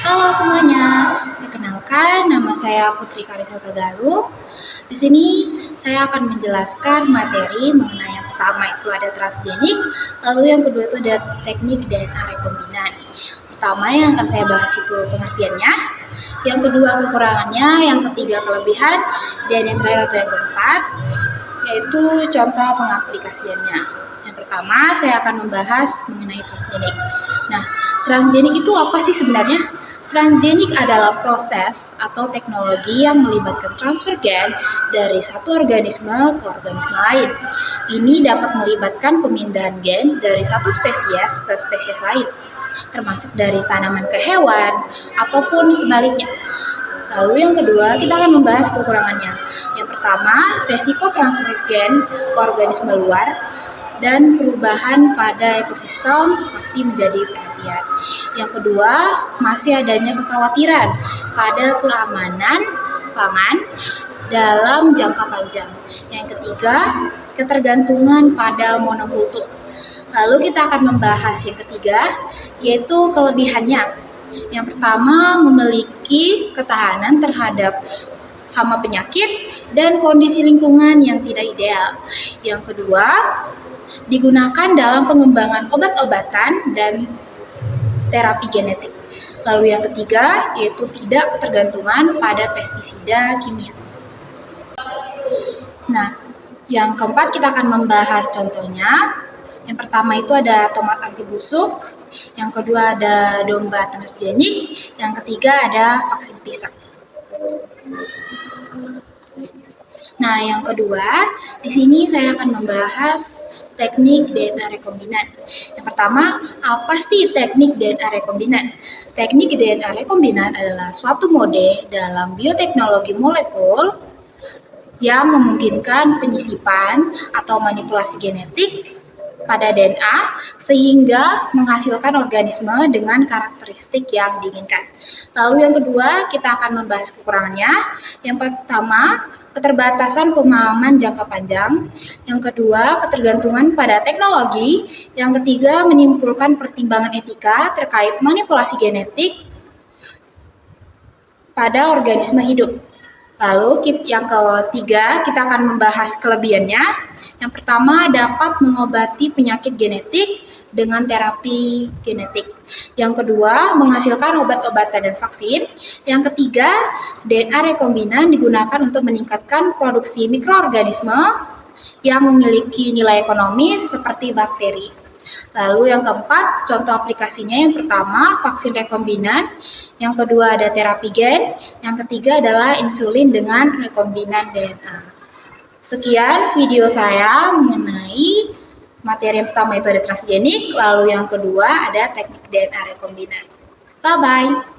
Halo semuanya, perkenalkan nama saya Putri Karisa Tagaluk. Di sini saya akan menjelaskan materi mengenai yang pertama itu ada transgenik, lalu yang kedua itu ada teknik DNA rekombinan. Pertama yang akan saya bahas itu pengertiannya, yang kedua kekurangannya, yang ketiga kelebihan, dan yang terakhir atau yang keempat yaitu contoh pengaplikasiannya. Yang pertama saya akan membahas mengenai transgenik. Nah, transgenik itu apa sih sebenarnya? Transgenik adalah proses atau teknologi yang melibatkan transfer gen dari satu organisme ke organisme lain. Ini dapat melibatkan pemindahan gen dari satu spesies ke spesies lain, termasuk dari tanaman ke hewan ataupun sebaliknya. Lalu yang kedua, kita akan membahas kekurangannya. Yang pertama, resiko transfer gen ke organisme luar dan perubahan pada ekosistem masih menjadi perhatian. Yang kedua, masih adanya kekhawatiran pada keamanan pangan dalam jangka panjang. Yang ketiga, ketergantungan pada monokultur. Lalu kita akan membahas yang ketiga, yaitu kelebihannya. Yang pertama, memiliki ketahanan terhadap hama penyakit dan kondisi lingkungan yang tidak ideal. Yang kedua, digunakan dalam pengembangan obat-obatan dan terapi genetik. Lalu yang ketiga, yaitu tidak ketergantungan pada pestisida kimia. Nah, yang keempat kita akan membahas contohnya. Yang pertama itu ada tomat anti busuk, yang kedua ada domba transgenik, yang ketiga ada vaksin pisang. Nah, yang kedua, di sini saya akan membahas teknik DNA rekombinan. Yang pertama, apa sih teknik DNA rekombinan? Teknik DNA rekombinan adalah suatu mode dalam bioteknologi molekul yang memungkinkan penyisipan atau manipulasi genetik pada DNA sehingga menghasilkan organisme dengan karakteristik yang diinginkan. Lalu yang kedua, kita akan membahas kekurangannya. Yang pertama, keterbatasan pemahaman jangka panjang. Yang kedua, ketergantungan pada teknologi. Yang ketiga, menimbulkan pertimbangan etika terkait manipulasi genetik pada organisme hidup. Lalu yang ketiga, kita akan membahas kelebihannya. Yang pertama, dapat mengobati penyakit genetik dengan terapi genetik. Yang kedua, menghasilkan obat-obatan dan vaksin. Yang ketiga, DNA rekombinan digunakan untuk meningkatkan produksi mikroorganisme yang memiliki nilai ekonomis seperti bakteri. Lalu yang keempat, contoh aplikasinya yang pertama vaksin rekombinan, yang kedua ada terapi gen, yang ketiga adalah insulin dengan rekombinan DNA. Sekian video saya mengenai materi yang pertama itu ada transgenik, lalu yang kedua ada teknik DNA rekombinan. Bye-bye.